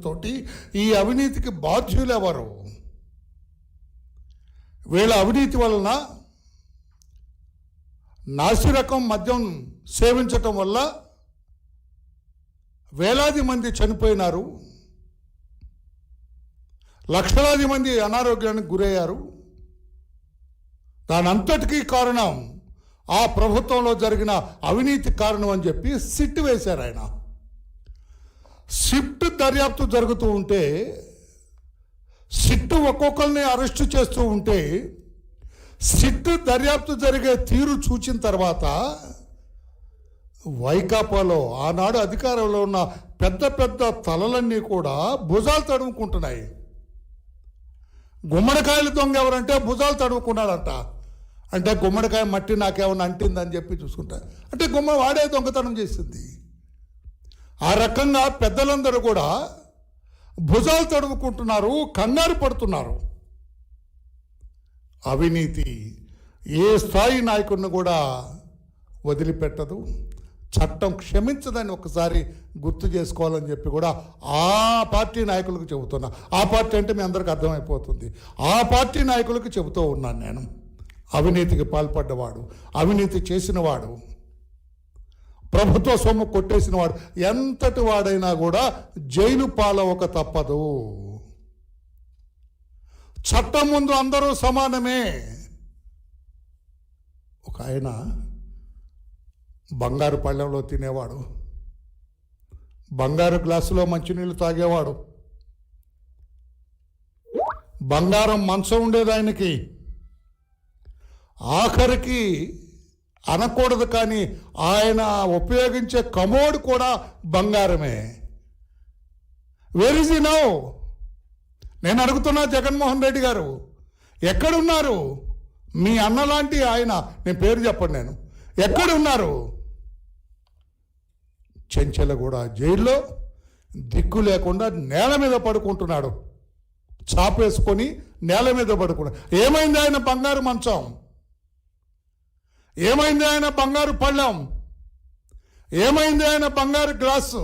తోటి ఈ అవినీతికి బాధ్యులు ఎవరు? వీళ్ళ అవినీతి వలన నాసిరకం మద్యం సేవించటం వల్ల వేలాది మంది చనిపోయినారు, లక్షలాది మంది అనారోగ్యానికి గురయ్యారు. దానంతటికీ కారణం ఆ ప్రభుత్వంలో జరిగిన అవినీతి కారణం అని చెప్పి సిట్ వేశారు ఆయన. సిట్ దర్యాప్తు జరుగుతూ ఉంటే, సిట్ ఒక్కొక్కరిని అరెస్టు చేస్తూ ఉంటే, సిట్ దర్యాప్తు జరిగే తీరు చూచిన తర్వాత వైకాపాలో ఆనాడు అధికారంలో ఉన్న పెద్ద పెద్ద తలలన్నీ కూడా భుజాలు తడుముకుంటున్నాయి. గుమ్మడికాయలు దొంగ ఎవరంటే భుజాలు తడుముకున్నాడంట. అంటే గుమ్మడికాయ మట్టి నాకేమన్నా అంటిందని చెప్పి చూసుకుంటా, అంటే వాడే దొంగతనం చేసింది. ఆ రకంగా పెద్దలందరూ కూడా భుజాలు తడుముకుంటున్నారు, కంగారు పడుతున్నారు. అవినీతి ఏ స్థాయి నాయకుడిని కూడా వదిలిపెట్టదు, చట్టం క్షమించదని ఒకసారి గుర్తు చేసుకోవాలని చెప్పి కూడా ఆ పార్టీ నాయకులకు చెబుతున్నా. ఆ పార్టీ అంటే మీ అందరికీ అర్థమైపోతుంది. ఆ పార్టీ నాయకులకు చెబుతూ ఉన్నాను నేను. అవినీతికి పాల్పడ్డవాడు, అవినీతి చేసినవాడు, ప్రభుత్వ సొమ్ము కొట్టేసిన వాడు ఎంతటి వాడైనా కూడా జైలు పాలవక తప్పదు. చట్టం ముందు అందరూ సమానమే. ఒక ఆయన బంగారు పళ్ళెంలో తినేవాడు, బంగారు గ్లాసులో మంచినీళ్ళు తాగేవాడు, బంగారం మంచం ఉండేది ఆయనకి. ఆఖరికి అనకూడదు కానీ ఆయన ఉపయోగించే కమోడ్ కూడా బంగారమే. Where is he now? నేను అడుగుతున్నా, జగన్మోహన్ రెడ్డి గారు ఎక్కడున్నారు? మీ అన్నలాంటి ఆయన, నేను పేరు చెప్పండి, నేను ఎక్కడున్నారు? చెంచెలగూడ జైల్లో దిక్కు లేకుండా నేల మీద పడుకుంటున్నాడు, చాపేసుకొని నేల మీద పడుకున్నాడు. ఏమైంది ఆయన బంగారు మంచం? ఏమైంది ఆయన బంగారు పళ్ళెం? ఏమైంది ఆయన బంగారు గ్లాసు?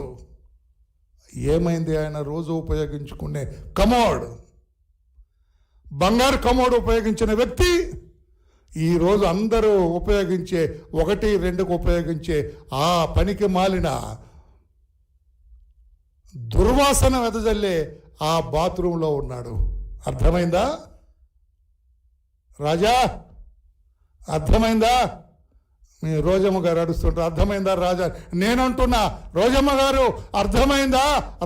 ఏమైంది ఆయన రోజు ఉపయోగించుకునే కమోడ్? బంగారు కమోడ్ ఉపయోగించిన వ్యక్తి ఈరోజు అందరూ ఉపయోగించే 1-2కు ఉపయోగించే ఆ పనికి మాలిన దుర్వాసన వెదజల్లే ఆ బాత్రూంలో ఉన్నాడు. అర్థమైందా రాజా? అర్థమైందా? మీ రోజమ్మ గారు అడుస్తుంటారు, అర్థమైందా రాజా? నేనంటున్నా, రోజమ్మ గారు అర్థమైందా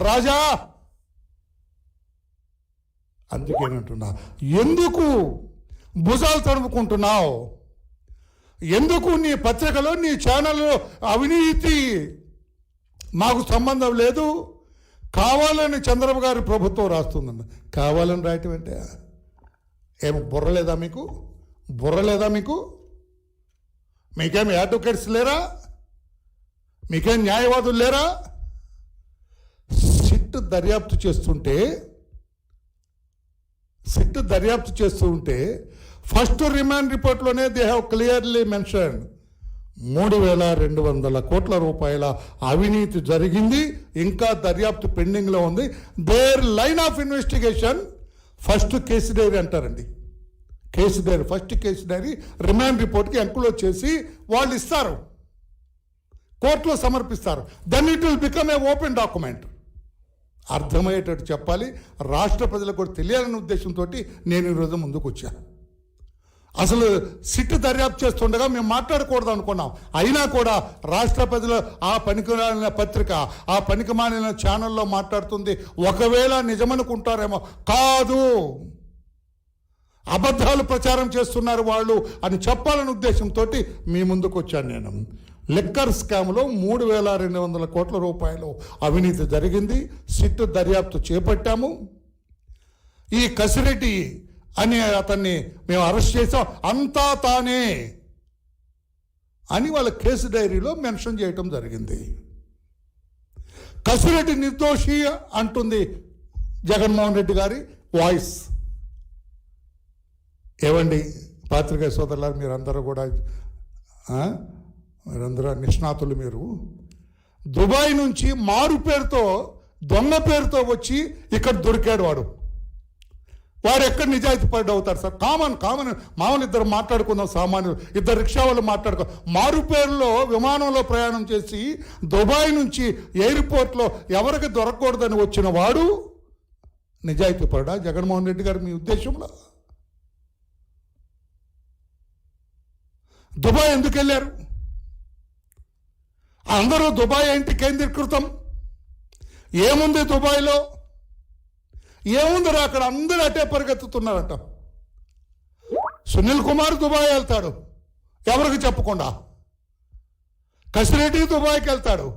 రాజా? అందుకేనంటున్నా, ఎందుకు భుజాలు తడుముకుంటున్నావు? ఎందుకు నీ పత్రికలో, నీ ఛానల్లో అవినీతి మాకు సంబంధం లేదు, కావాలని చంద్రబాబు గారి ప్రభుత్వం రాస్తుందన్న. కావాలని రాయటం అంటే ఏం బుర్రలేదా మీకు? బుర్రలేదా మీకు? మీకేం అడ్వకేట్స్ లేరా? మీకేం న్యాయవాదులు లేరా? సిట్ దర్యాప్తు చేస్తూ ఉంటే ఫస్ట్ రిమాండ్ రిపోర్ట్లోనే దే హ్యావ్ క్లియర్లీ మెన్షన్ 3,200 కోట్ల రూపాయల అవినీతి జరిగింది, ఇంకా దర్యాప్తు పెండింగ్లో ఉంది. Their line of investigation first case diary అంటారండి. Case diary, first case diary remand రిపోర్ట్కి ఎంక్లోజ్ చేసి వాళ్ళు ఇస్తారు, కోర్టులో సమర్పిస్తారు. Then it will become a open document. అర్థమయ్యేటట్టు చెప్పాలి, రాష్ట్ర ప్రజలకు కూడా తెలియాలనే ఉద్దేశంతో నేను ఈరోజు ముందుకు వచ్చాను. అసలు సిట్ దర్యాప్తు చేస్తుండగా మేము మాట్లాడకూడదు అనుకున్నాం. అయినా కూడా రాష్ట్ర ప్రజలు ఆ పనికిమాలిన పత్రిక, ఆ పనికిమాలిన ఛానల్లో మాట్లాడుతుంది. ఒకవేళ నిజమనుకుంటారేమో, కాదు, అబద్ధాలు ప్రచారం చేస్తున్నారు వాళ్ళు అని చెప్పాలనే ఉద్దేశంతో మీ ముందుకు వచ్చాను నేను. లిక్కర్ స్కామ్లో 3,200 కోట్ల రూపాయలు అవినీతి జరిగింది. సిట్ దర్యాప్తు చేపట్టాము. ఈ కసిరెడ్డి అని అతన్ని మేము అరెస్ట్ చేసాం, అంతా తానే అని వాళ్ళ కేసు డైరీలో మెన్షన్ చేయటం జరిగింది. కసిరెడ్డి నిర్దోషి అంటుంది జగన్మోహన్ రెడ్డి గారి వాయిస్. ఏవండి పాత్రికేయ సోదరులారు, మీరందరూ నిష్ణాతులు. మీరు దుబాయ్ నుంచి మారు పేరుతో దొంగ పేరుతో వచ్చి ఇక్కడ దొరికాడు వాడు ఎక్కడ నిజాయితీ పడి అవుతారు సార్? కామన్ మామూలు ఇద్దరు మాట్లాడుకుందాం, సామాన్యులు ఇద్దరు రిక్షా వాళ్ళు మాట్లాడుకో, మారు పేరులో విమానంలో ప్రయాణం చేసి దుబాయ్ నుంచి ఎయిర్పోర్ట్లో ఎవరికి దొరకకూడదని వచ్చిన వాడు నిజాయితీ పడా జగన్మోహన్ రెడ్డి గారు మీ ఉద్దేశంలో? దుబాయ్ ఎందుకు వెళ్ళారు? అందరూ దుబాయ్ ఏంటి కేంద్రీకృతం? ఏముంది దుబాయ్లో? ఏముందిరా అక్కడ? అందరూ అటే పరిగెత్తుతున్నారట. సునీల్ కుమార్ దుబాయ్ వెళ్తాడు ఎవరికి చెప్పకుండా, కసిరెడ్డి దుబాయ్కి వెళ్తాడు,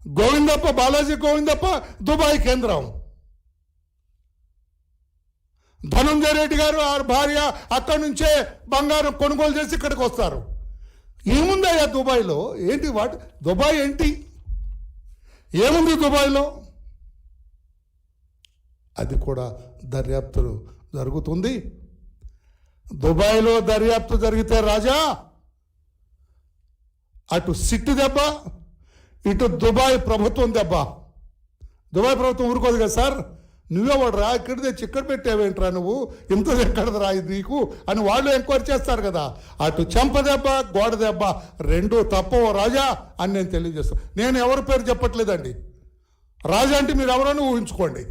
గోవిందప్ప బాలాజీ గోవిందప్ప దుబాయ్ కేంద్రం, ధనంజయ రెడ్డి గారు ఆ భార్య అక్కడి నుంచే బంగారం కొనుగోలు చేసి ఇక్కడికి వస్తారు. ఏముందయ్యా దుబాయ్లో? ఏంటి దుబాయ్ ఏంటి? ఏముంది దుబాయ్లో? అది కూడా దర్యాప్తు జరుగుతుంది. దుబాయ్లో దర్యాప్తు జరిగితే రాజా అటు సిట్టు దెబ్బ, ఇటు దుబాయ్ ప్రభుత్వం దెబ్బ. దుబాయ్ ప్రభుత్వం ఊరుకోదు కదా సార్, నువ్వే వాడు రా ఇక్కడ తెచ్చి ఇక్కడ పెట్టావేంట్రా నువ్వు, ఇంత ఎక్కడది రా ఇది నీకు అని వాళ్ళు ఎంక్వైరీ చేస్తారు కదా. అటు చెంప దెబ్బ, గోడ దెబ్బ రెండూ తప్పవు రాజా అని నేను తెలియజేస్తాను. నేను ఎవరి పేరు చెప్పట్లేదండి. రాజా అంటే మీరు ఎవరైనా ఊహించుకోండి.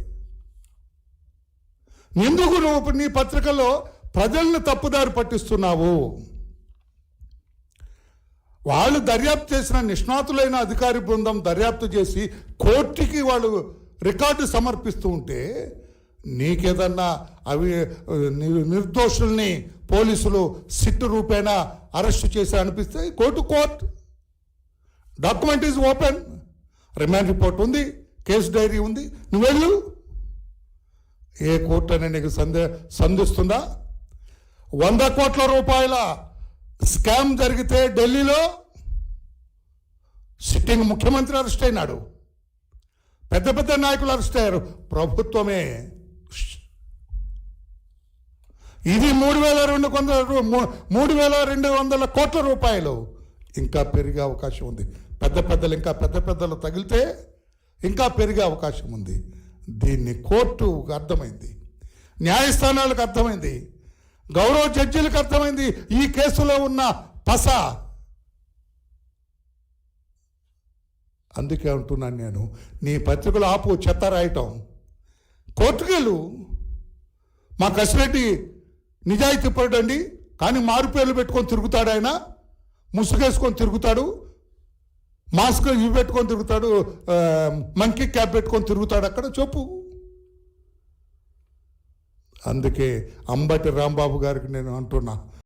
ఎందుకు నువ్వు నీ పత్రికల్లో ప్రజల్ని తప్పుదారి పట్టిస్తున్నావు? వాళ్ళు దర్యాప్తు చేసిన నిష్ణాతులైన అధికారి బృందం దర్యాప్తు చేసి కోర్టుకి వాళ్ళు రికార్డు సమర్పిస్తూ ఉంటే నీకేదన్నా అవి నిర్దోషుల్ని పోలీసులు సిట్టు రూపేణా అరెస్టు చేసి అనిపిస్తే court document is open, remand report ఉంది, కేసు డైరీ ఉంది, నువ్వు వెళ్ళు. ఏ కోర్టు అని నీకు సంధిస్తుందా? 100 కోట్ల రూపాయల స్కామ్ జరిగితే ఢిల్లీలో సిట్టింగ్ ముఖ్యమంత్రి అరెస్ట్ అయినాడు, పెద్ద పెద్ద నాయకులు అరెస్ట్ అయ్యారు, ప్రభుత్వమే. ఇది 3,200 కోట్ల రూపాయలు. ఇంకా పెరిగే అవకాశం ఉంది. ఇంకా పెద్ద పెద్దలు తగిలితే ఇంకా పెరిగే అవకాశం ఉంది. దీన్ని కోర్టుకు అర్థమైంది, న్యాయస్థానాలకు అర్థమైంది, గౌరవ జడ్జీలకు అర్థమైంది ఈ కేసులో ఉన్న పస. అందుకే అంటున్నాను నేను, నీ పత్రికలు ఆపు చెత్త రాయటం, కోర్టుకెళ్ళు. మా కసిరెడ్డి నిజాయితీ పడండి, కానీ మారు పేర్లు పెట్టుకొని తిరుగుతాడు, ఆయన ముసుగేసుకొని తిరుగుతాడు, మాస్క్ ఇవి పెట్టుకొని తిరుగుతాడు, మంకీ క్యాప్ పెట్టుకొని తిరుగుతాడు, అక్కడ చెప్పు. అందుకే అంబటి రాంబాబు గారికి నేను అంటున్నా,